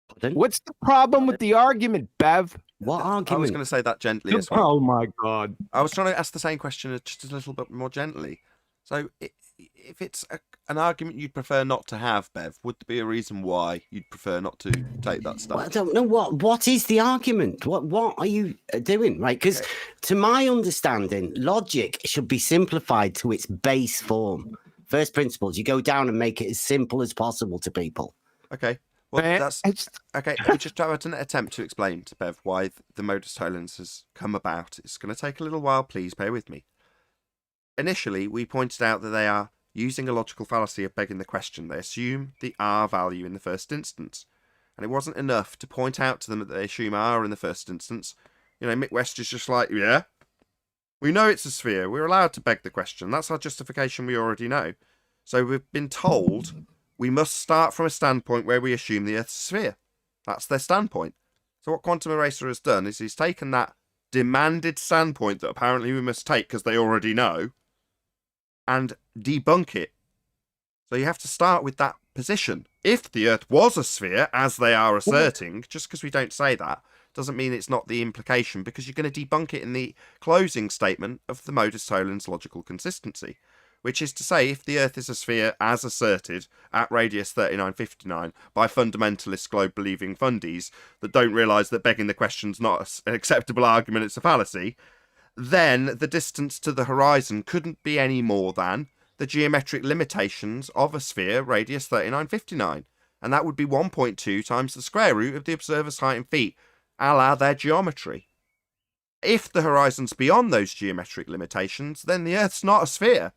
Pardon? What's the problem with the argument, Bev? What argument? I was going to say that gently as well. Oh my God! I was trying to ask the same question just a little bit more gently. So, if it's an argument you'd prefer not to have, Bev, would there be a reason why you'd prefer not to take that stance? Well, I don't know what is the argument. What are you doing, right? Because to my understanding, logic should be simplified to its base form. First principles. You go down and make it as simple as possible to people. Okay. Well, that's okay. We just have an attempt to explain to Bev why the modus tollens has come about. It's going to take a little while. Please bear with me. Initially, we pointed out that they are using a logical fallacy of begging the question. They assume the R value in the first instance. And it wasn't enough to point out to them that they assume R in the first instance. You know, Mick West is just like, yeah, we know it's a sphere. We're allowed to beg the question. That's our justification we already know. So we've been told we must start from a standpoint where we assume the Earth's a sphere. That's their standpoint. So what Quantum Eraser has done is he's taken that demanded standpoint that apparently we must take because they already know, and debunk it. So you have to start with that position. If the Earth was a sphere, as they are asserting, just because we don't say that, doesn't mean it's not the implication, because you're going to debunk it in the closing statement of the modus tollens logical consistency, which is to say, if the Earth is a sphere as asserted at radius 3959 by fundamentalist globe-believing fundies that don't realise that begging the question's not an acceptable argument, it's a fallacy, then the distance to the horizon couldn't be any more than the geometric limitations of a sphere radius 3959, and that would be 1.2 times the square root of the observer's height in feet, a la their geometry. If the horizon's beyond those geometric limitations, then the Earth's not a sphere.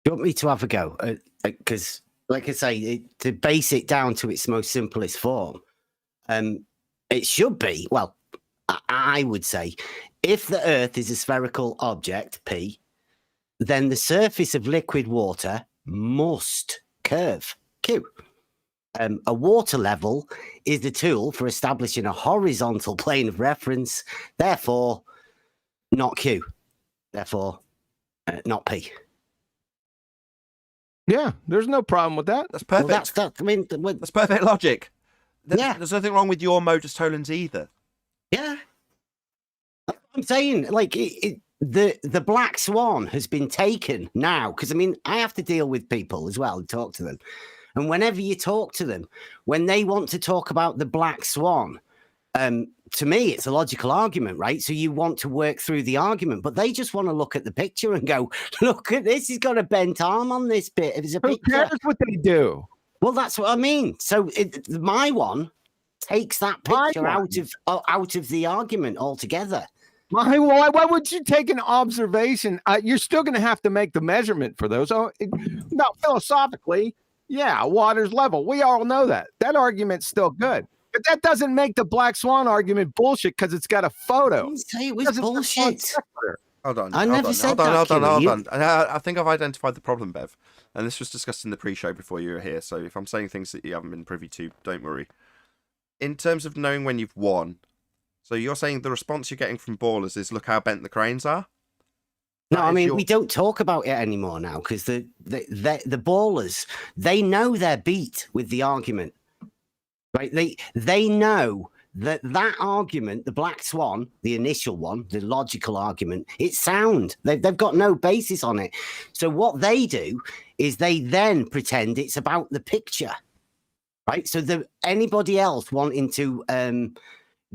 Do you want me to have a go? Because, like I say, to base it down to its most simplest form, it should be, well, I would say, if the Earth is a spherical object, P, then the surface of liquid water must curve, Q. A water level is the tool for establishing a horizontal plane of reference, therefore, not Q. Therefore, not P. Yeah, there's no problem with that. That's perfect. Well, that's perfect logic. There's nothing wrong with your modus tollens either. Yeah. I'm saying, like, the Black Swan has been taken now, because, I mean, I have to deal with people as well and talk to them. And whenever you talk to them, when they want to talk about the Black Swan, to me, it's a logical argument, right? So you want to work through the argument, but they just want to look at the picture and go, look at this, he's got a bent arm on this bit. If it's a picture. Who cares what they do? Well, that's what I mean. So my one takes that picture out of the argument altogether. Why would you take an observation? You're still going to have to make the measurement for those. No, philosophically, yeah, water's level. We all know that. That argument's still good. But that doesn't make the Black Swan argument bullshit because it's got a photo. didn't say it was bullshit. Hold on. I never said hold on, that, hold on, Kimmy. hold You- on. I think I've identified the problem, Bev. And this was discussed in the pre-show before you were here. So if I'm saying things that you haven't been privy to, don't worry. In terms of knowing when you've won, so you're saying the response you're getting from ballers is, look how bent the cranes are? No, That I is mean, your- we don't talk about it anymore now because the ballers, they know they're beat with the argument, right? They know that argument, the Black Swan, the initial one, the logical argument, it's sound. They've got no basis on it. So what they do is they then pretend it's about the picture, right? So anybody else wanting to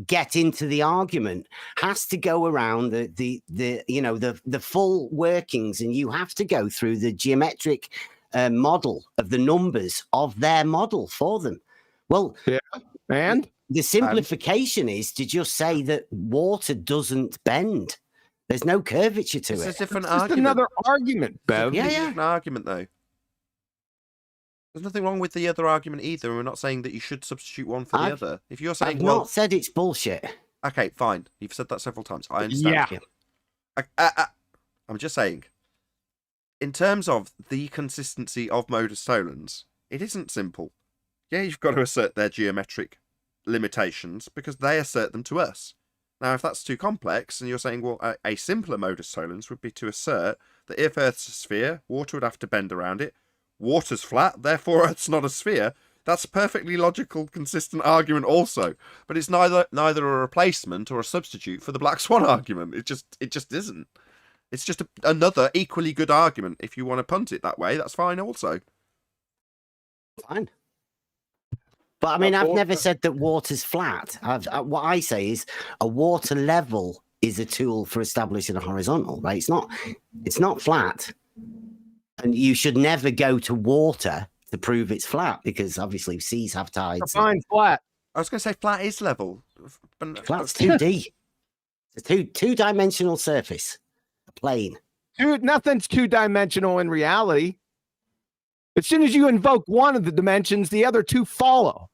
get into the argument has to go around the full workings, and you have to go through the geometric model of the numbers of their model for them. Well, Yeah. And the simplification is to just say that water doesn't bend. There's no curvature to It's a it. different it's just argument. another argument, Bev. Yeah, It's yeah. an argument, though. There's nothing wrong with the other argument either, and we're not saying that you should substitute one for the other. If you're saying, I've well, not said it's bullshit. okay, fine, you've said that several times. I understand. Yeah. I'm just saying, in terms of the consistency of modus tollens, it isn't simple. Yeah, you've got to assert their geometric limitations because they assert them to us. Now, if that's too complex, and you're saying, well, a simpler modus tollens would be to assert that if Earth's a sphere, water would have to bend around it. Water's flat, therefore Earth's not a sphere. That's a perfectly logical, consistent argument also. But it's neither a replacement or a substitute for the Black Swan argument. It just isn't. It's just another equally good argument. If you want to punt it that way, that's fine also. Fine. But I mean, I've never said that water's flat. What I say is a water level is a tool for establishing a horizontal, right? It's not flat. And you should never go to water to prove it's flat because obviously seas have tides. Define flat. I was going to say flat is level. But Flat's 2D. It's a two-dimensional surface, a plane. Dude, nothing's two-dimensional in reality. As soon as you invoke one of the dimensions, the other two follow.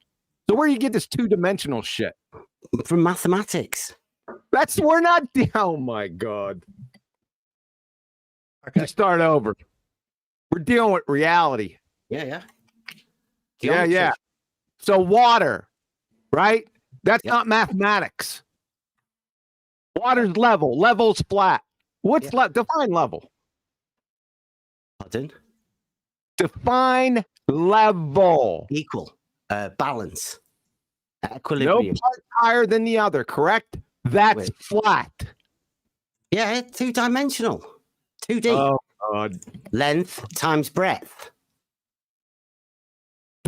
So where do you get this two-dimensional shit? From mathematics. We're not. Oh my God. Okay. Let's start over. We're dealing with reality. Yeah. Yeah. Geometry. So water, right? That's Yep. not mathematics. Water's level. Level's flat. What's define level? Pardon? Define level. Equal. Balance. No Equilibrium. part higher than the other, correct? That's Wait. flat. Yeah, two-dimensional. 2D. Oh, God. Length times breadth.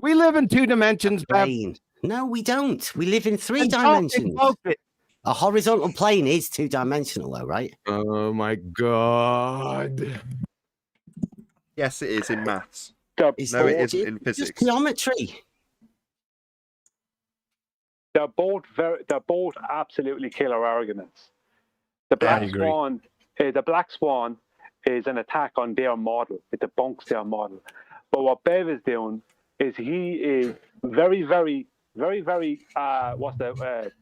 We live in two dimensions, Bev. Plane. No, we don't. We live in three And don't dimensions. invoke it. A horizontal plane is two-dimensional, though, right? Oh, my God. Yes, it is in maths. It's No, it isn't in just physics. geometry. They're both absolutely killer arguments. The Black agree. Swan is an attack on their model. It debunks their model. But what Bev is doing is he is very, very, very, very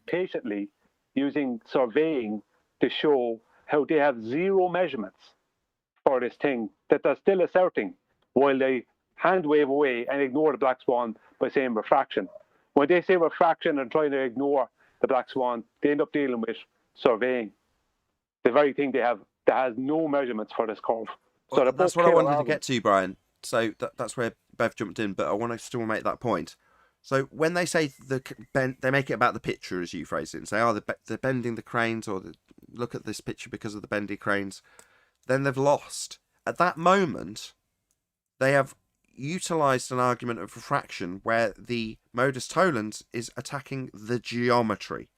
patiently using surveying to show how they have zero measurements for this thing that they're still asserting, while they hand wave away and ignore the Black Swan by saying refraction. When they say refraction and trying to ignore the Black Swan, they end up dealing with surveying, the very thing they have that has no measurements for this curve. So Well, that's what I wanted to get to, Brian. So that's where Bev jumped in, but I want to still make that point. So when they say they make it about the picture, as you phrase it, and say, oh, they're bending the cranes, or look at this picture because of the bendy cranes, then they've lost. At that moment, they have utilised an argument of refraction where the modus tollens is attacking the geometry.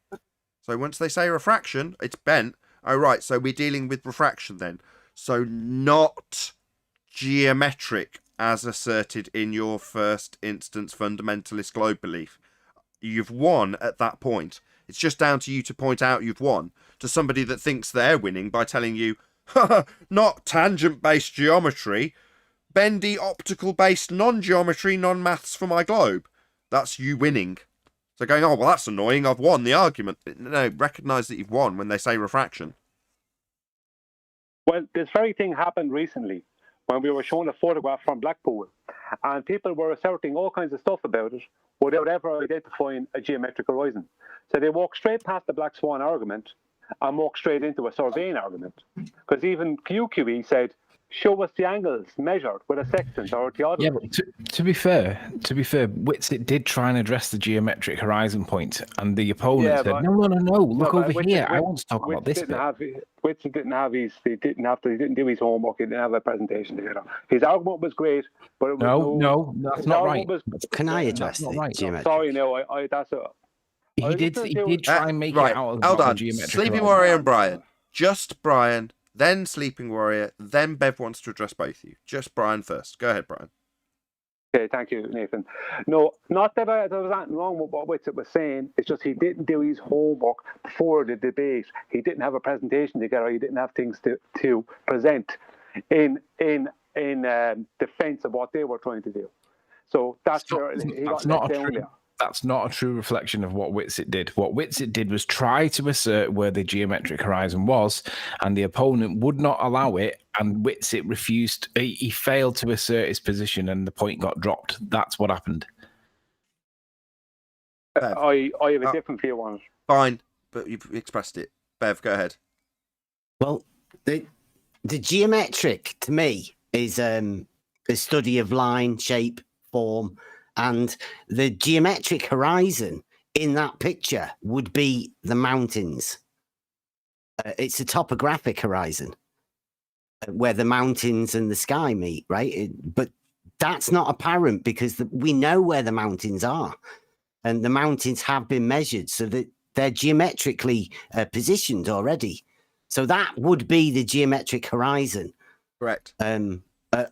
So once they say refraction, it's bent. Oh, right, so we're dealing with refraction then. So not geometric as asserted in your first instance fundamentalist globe belief. You've won at that point. It's just down to you to point out you've won to somebody that thinks they're winning by telling you, not tangent-based geometry, bendy optical-based non-geometry, non-maths for my globe. That's you winning. So going, oh, well, that's annoying. I've won the argument. No, recognise that you've won when they say refraction. Well, this very thing happened recently when we were shown a photograph from Blackpool, and people were asserting all kinds of stuff about it without ever identifying a geometric horizon. So they walked straight past the black swan argument and walked straight into a surveying argument. Because even QQE said, show us the angles measured with a sextant or a theodolite. Yeah, but to be fair, Whitsitt did try and address the geometric horizon point, and the opponent said, "No, look over here. I want to talk about this bit." Whitsitt didn't do his homework. He didn't have a presentation together. His argument was great, but it was no, that's not right. Can I address the right. geometric? Sorry, no, that's a. He did try and make it out Hold of on. geometric Sleeping horizon. Warrior and Brian. Just Brian, then Sleeping Warrior, then Bev wants to address both of you. Just Brian first. Go ahead, Brian. Okay, thank you, Nathan. No, not that there was anything wrong with what Whitsitt was saying. It's just he didn't do his homework before the debate. He didn't have a presentation together. He didn't have things to present in defence of what they were trying to do. So that's where he got let down there. That's not a true reflection of what Whitsitt did. What Whitsitt did was try to assert where the geometric horizon was, and the opponent would not allow it, and Whitsitt refused. He failed to assert his position, and the point got dropped. That's what happened. I have a different view on it. Fine, but you've expressed it. Bev, go ahead. Well, the geometric, to me, is a study of line, shape, form, and the geometric horizon in that picture would be the mountains. It's a topographic horizon where the mountains and the sky meet, right? But that's not apparent because we know where the mountains are, and the mountains have been measured so that they're geometrically positioned already. So that would be the geometric horizon. Correct.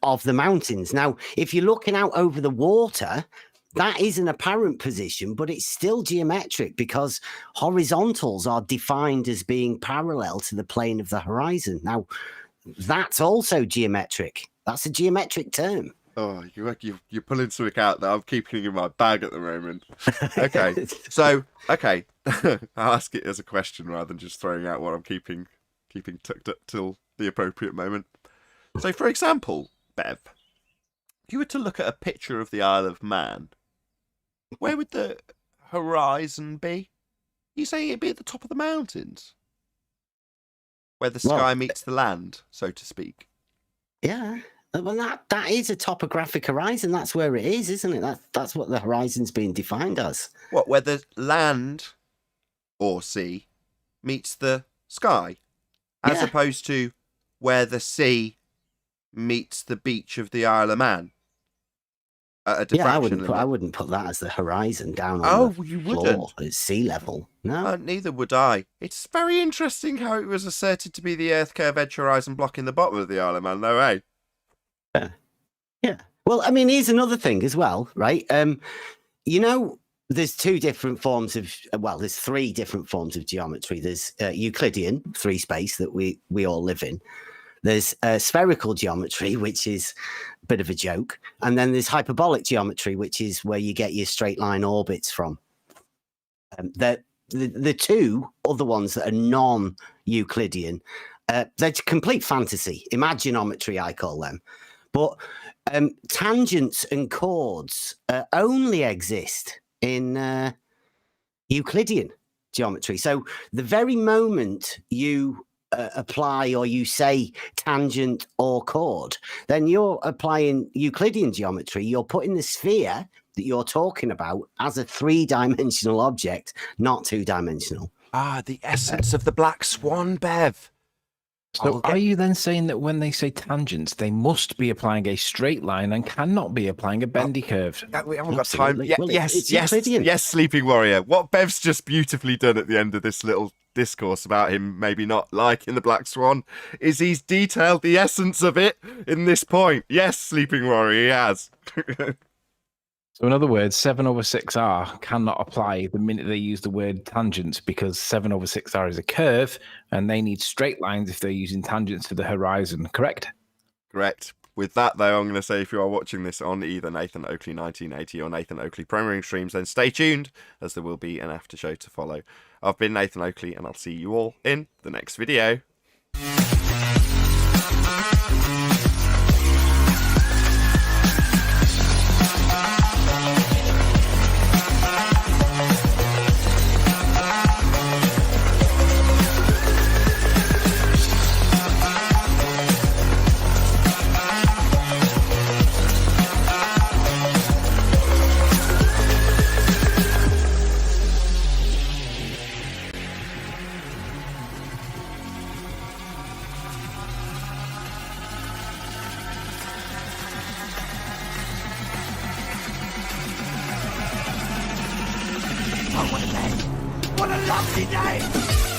Of the mountains. Now, if you're looking out over the water, that is an apparent position, but it's still geometric because horizontals are defined as being parallel to the plane of the horizon. Now, that's also geometric. That's a geometric term. Oh, you're pulling something out that I'm keeping in my bag at the moment. Okay, so I'll ask it as a question rather than just throwing out what I'm keeping tucked up till the appropriate moment. So, for example, Bev, if you were to look at a picture of the Isle of Man, where would the horizon be? You say it'd be at the top of the mountains, where the sky meets the land, so to speak. Yeah, well, that is a topographic horizon. That's where it is, isn't it? That's what the horizon's being defined as. What, where the land or sea meets the sky, as opposed to where the sea meets the beach of the Isle of Man. I wouldn't put that as the horizon down on the you floor. wouldn't. It's sea level. No, neither would I. It's very interesting how it was asserted to be the Earth curve edge horizon blocking the bottom of the Isle of Man, though, eh? Yeah. Well, I mean, here's another thing as well, right? There's there's three different forms of geometry. There's Euclidean, three space that we all live in. There's spherical geometry, which is a bit of a joke. And then there's hyperbolic geometry, which is where you get your straight line orbits from. The two other ones that are non-Euclidean, they're complete fantasy. Imaginometry, I call them. But tangents and chords only exist in Euclidean geometry. So the very moment you apply or you say tangent or chord, then you're applying Euclidean geometry. You're putting the sphere that you're talking about as a three-dimensional object, not two-dimensional. The essence of the black swan, Bev. So are you then saying that when they say tangents, they must be applying a straight line and cannot be applying a bendy curve? We haven't got time. It's Yes, Sleeping Warrior. What Bev's just beautifully done at the end of this little discourse about him maybe not liking the black swan is he's detailed the essence of it in this point. Yes, Sleeping Warrior, he has. So in other words, 7/6R cannot apply the minute they use the word tangents because 7/6R is a curve and they need straight lines if they're using tangents to the horizon, correct? Correct. With that, though, I'm going to say if you are watching this on either Nathan Oakley 1980 or Nathan Oakley Premiering streams, then stay tuned, as there will be an after show to follow. I've been Nathan Oakley, and I'll see you all in the next video. What a lovely day!